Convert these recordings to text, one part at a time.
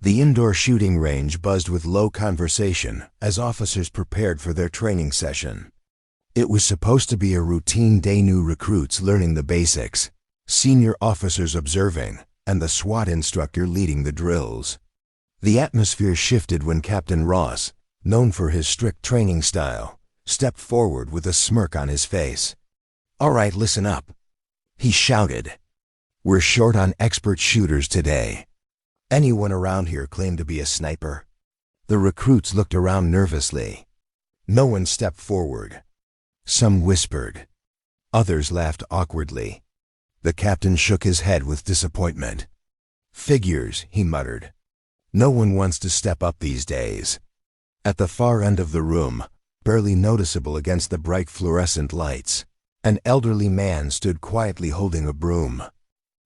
The indoor shooting range buzzed with low conversation as officers prepared for their training session. It was supposed to be a routine day, new recruits learning the basics, senior officers observing, and the SWAT instructor leading the drills. The atmosphere shifted when Captain Ross, known for his strict training style, stepped forward with a smirk on his face. "All right, listen up," he shouted. "We're short on expert shooters today. Anyone around here claim to be a sniper?" The recruits looked around nervously. No one stepped forward. Some whispered. Others laughed awkwardly. The captain shook his head with disappointment. "Figures," he muttered. "No one wants to step up these days." At the far end of the room, barely noticeable against the bright fluorescent lights, an elderly man stood quietly holding a broom.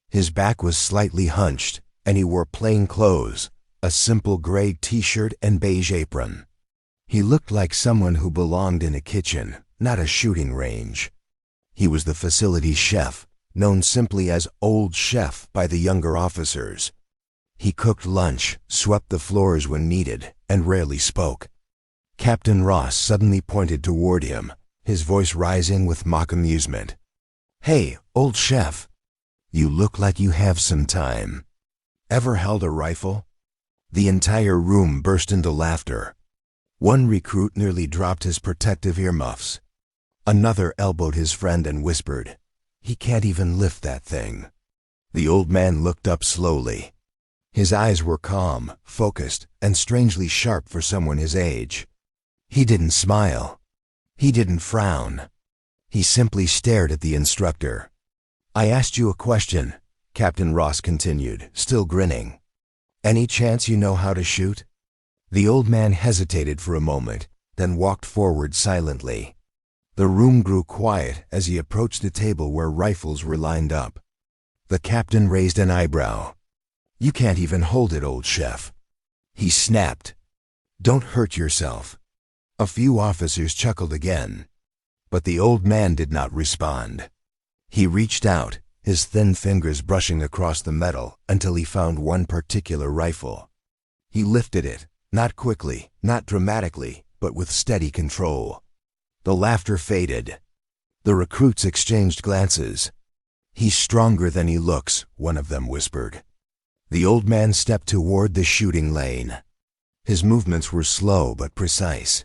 His back was slightly hunched, and he wore plain clothes, a simple gray t-shirt and beige apron. He looked like someone who belonged in a kitchen, not a shooting range. He was the facility chef, known simply as Old Chef by the younger officers. He cooked lunch, swept the floors when needed, and rarely spoke. Captain Ross suddenly pointed toward him, his voice rising with mock amusement. "Hey, Old Chef, you look like you have some time. Ever held a rifle?" The entire room burst into laughter. One recruit nearly dropped his protective earmuffs. Another elbowed his friend and whispered, "He can't even lift that thing." The old man looked up slowly. His eyes were calm, focused, and strangely sharp for someone his age. He didn't smile. He didn't frown. He simply stared at the instructor. "I asked you a question," Captain Ross continued, still grinning. "Any chance you know how to shoot?" The old man hesitated for a moment, then walked forward silently. The room grew quiet as he approached the table where rifles were lined up. The captain raised an eyebrow. "You can't even hold it, Old Chef," he snapped. "Don't hurt yourself." A few officers chuckled again, but the old man did not respond. He reached out, his thin fingers brushing across the metal until he found one particular rifle. He lifted it, not quickly, not dramatically, but with steady control. The laughter faded. The recruits exchanged glances. "He's stronger than he looks," one of them whispered. The old man stepped toward the shooting lane. His movements were slow but precise.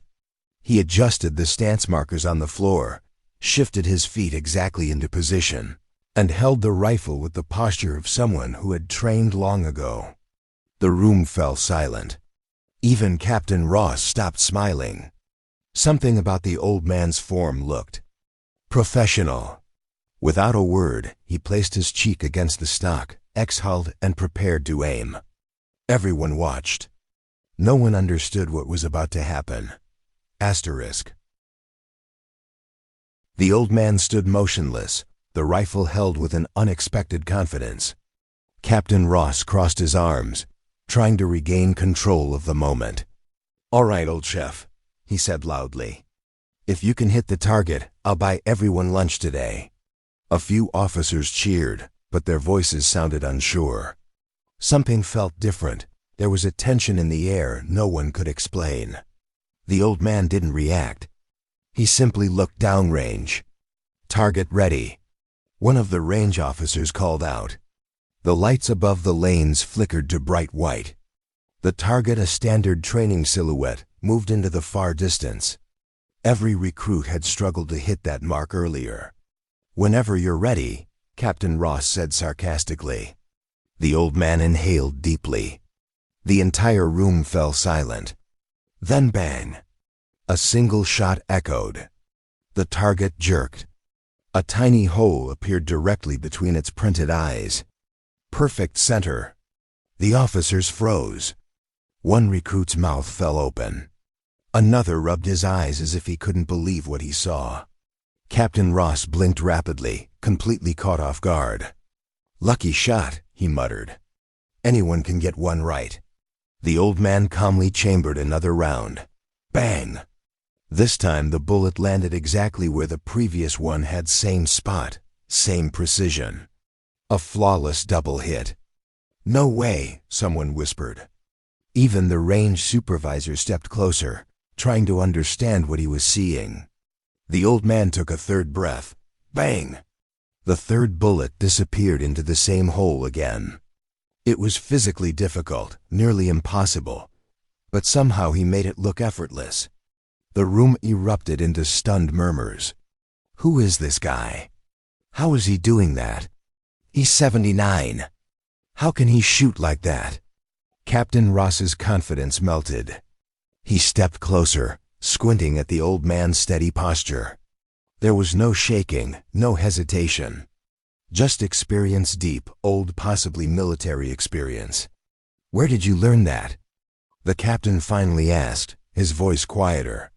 He adjusted the stance markers on the floor, shifted his feet exactly into position, and held the rifle with the posture of someone who had trained long ago. The room fell silent. Even Captain Ross stopped smiling. Something about the old man's form looked professional. Without a word, he placed his cheek against the stock, exhaled, and prepared to aim. Everyone watched. No one understood what was about to happen. Asterisk. The old man stood motionless, the rifle held with an unexpected confidence. Captain Ross crossed his arms, trying to regain control of the moment. "All right, Old Chef," he said loudly. "If you can hit the target, I'll buy everyone lunch today." A few officers cheered, but their voices sounded unsure. Something felt different. There was a tension in the air no one could explain. The old man didn't react. He simply looked downrange. "Target ready," one of the range officers called out. The lights above the lanes flickered to bright white. The target, a standard training silhouette, moved into the far distance. Every recruit had struggled to hit that mark earlier. "Whenever you're ready," Captain Ross said sarcastically. The old man inhaled deeply. The entire room fell silent. Then bang! A single shot echoed. The target jerked. A tiny hole appeared directly between its printed eyes. Perfect center. The officers froze. One recruit's mouth fell open. Another rubbed his eyes as if he couldn't believe what he saw. Captain Ross blinked rapidly, completely caught off guard. "Lucky shot," he muttered. "Anyone can get one right." The old man calmly chambered another round. Bang! This time the bullet landed exactly where the previous one had, same spot, same precision. A flawless double hit. "No way," someone whispered. Even the range supervisor stepped closer, trying to understand what he was seeing. The old man took a third breath. Bang! The third bullet disappeared into the same hole again. It was physically difficult, nearly impossible, but somehow he made it look effortless. The room erupted into stunned murmurs. Who is this guy? How is he doing that? He's 79. How can he shoot like that? Captain Ross's confidence melted. He stepped closer, squinting at the old man's steady posture. There was no shaking, no hesitation. Just experience, deep, old, possibly military experience. Where did you learn that? The captain finally asked, his voice quieter.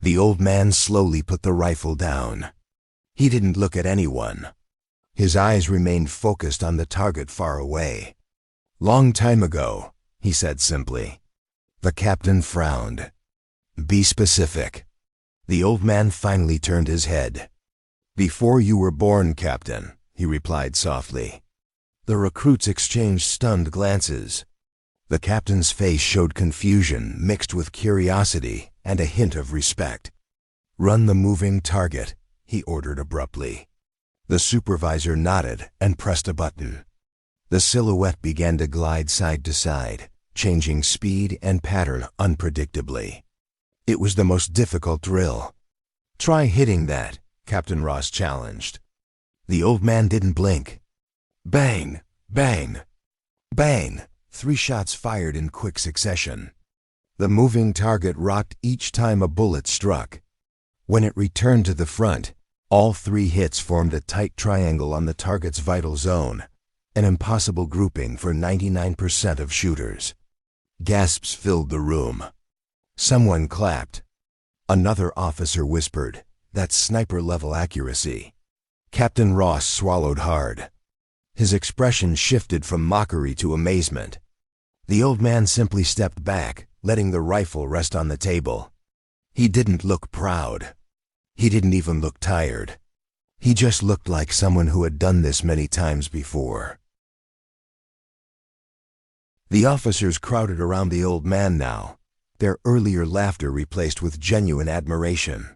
The old man slowly put the rifle down. He didn't look at anyone. His eyes remained focused on the target far away. Long time ago, he said simply. The captain frowned. Be specific. The old man finally turned his head. Before you were born, Captain, he replied softly. The recruits exchanged stunned glances. The captain's face showed confusion mixed with curiosity and a hint of respect. Run the moving target, he ordered abruptly. The supervisor nodded and pressed a button. The silhouette began to glide side to side, changing speed and pattern unpredictably. It was the most difficult drill. Try hitting that, Captain Ross challenged. The old man didn't blink. Bang! Bang! Bang! 3 shots fired in quick succession. The moving target rocked each time a bullet struck. When it returned to the front, all 3 hits formed a tight triangle on the target's vital zone, an impossible grouping for 99% of shooters. Gasps filled the room. Someone clapped. Another officer whispered, "That's sniper-level accuracy." Captain Ross swallowed hard. His expression shifted from mockery to amazement. The old man simply stepped back, letting the rifle rest on the table. He didn't look proud. He didn't even look tired. He just looked like someone who had done this many times before. The officers crowded around the old man now, their earlier laughter replaced with genuine admiration.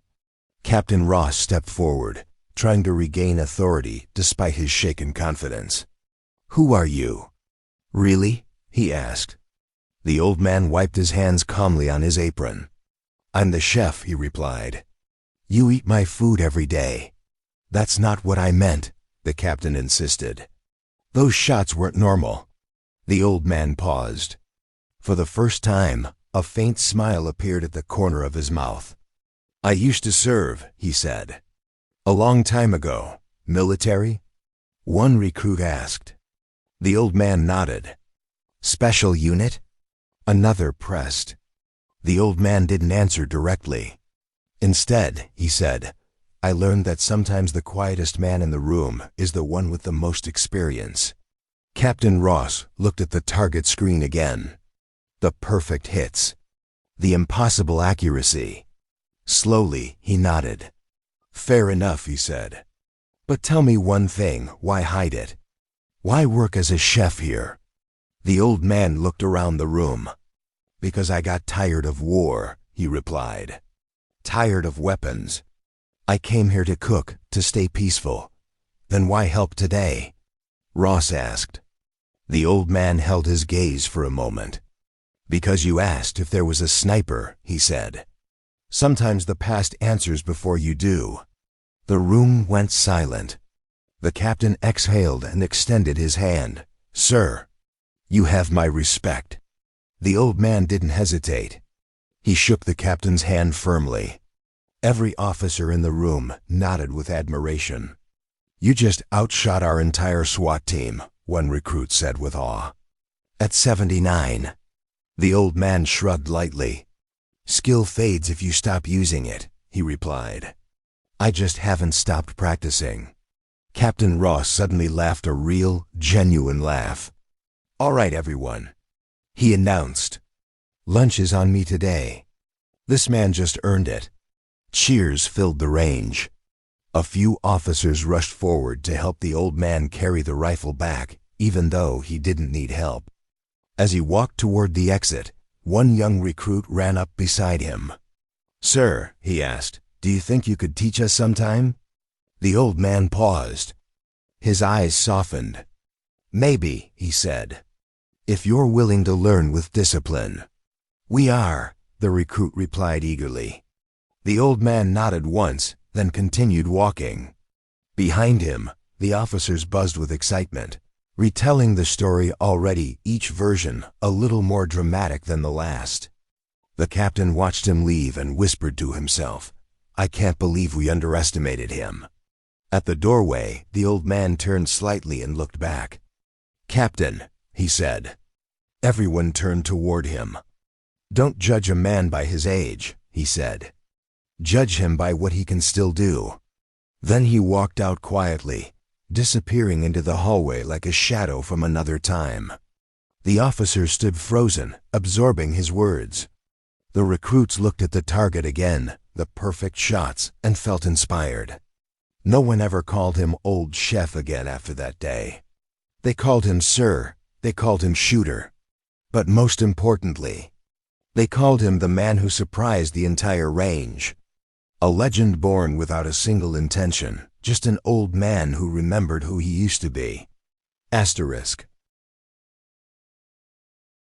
Captain Ross stepped forward, trying to regain authority despite his shaken confidence. "Who are you?" "Really?" he asked. The old man wiped his hands calmly on his apron. "I'm the chef," he replied. "You eat my food every day." "That's not what I meant," the captain insisted. "Those shots weren't normal." The old man paused. For the first time, a faint smile appeared at the corner of his mouth. "I used to serve," he said. "A long time ago. Military?" one recruit asked. The old man nodded. "Special unit?" another pressed. The old man didn't answer directly. Instead, he said, "I learned that sometimes the quietest man in the room is the one with the most experience." Captain Ross looked at the target screen again. The perfect hits. The impossible accuracy. Slowly, he nodded. "Fair enough," he said. "But tell me one thing, why hide it? Why work as a chef here?" The old man looked around the room. "Because I got tired of war," he replied. "Tired of weapons. I came here to cook, to stay peaceful. Then why help today?" Ross asked. The old man held his gaze for a moment. "Because you asked if there was a sniper," he said. "Sometimes the past answers before you do." The room went silent. The captain exhaled and extended his hand. "Sir, you have my respect." The old man didn't hesitate. He shook the captain's hand firmly. Every officer in the room nodded with admiration. "You just outshot our entire SWAT team," one recruit said with awe. "At 79. The old man shrugged lightly. "Skill fades if you stop using it," he replied. "I just haven't stopped practicing." Captain Ross suddenly laughed a real, genuine laugh. "All right, everyone," he announced. "Lunch is on me today. This man just earned it." Cheers filled the range. A few officers rushed forward to help the old man carry the rifle back, even though he didn't need help. As he walked toward the exit, one young recruit ran up beside him. "Sir," he asked, "do you think you could teach us sometime?" The old man paused. His eyes softened. "Maybe," he said, "if you're willing to learn with discipline." "We are," the recruit replied eagerly. The old man nodded once, then continued walking. Behind him, the officers buzzed with excitement, retelling the story already, each version a little more dramatic than the last. The captain watched him leave and whispered to himself, "I can't believe we underestimated him." At the doorway, the old man turned slightly and looked back. "Captain," he said. Everyone turned toward him. "Don't judge a man by his age," he said. "Judge him by what he can still do." Then he walked out quietly, disappearing into the hallway like a shadow from another time. The officers stood frozen, absorbing his words. The recruits looked at the target again, the perfect shots, and felt inspired. No one ever called him Old Chef again after that day. They called him Sir, they called him Shooter. But most importantly, they called him the man who surprised the entire range. A legend born without a single intention, just an old man who remembered who he used to be. Asterisk.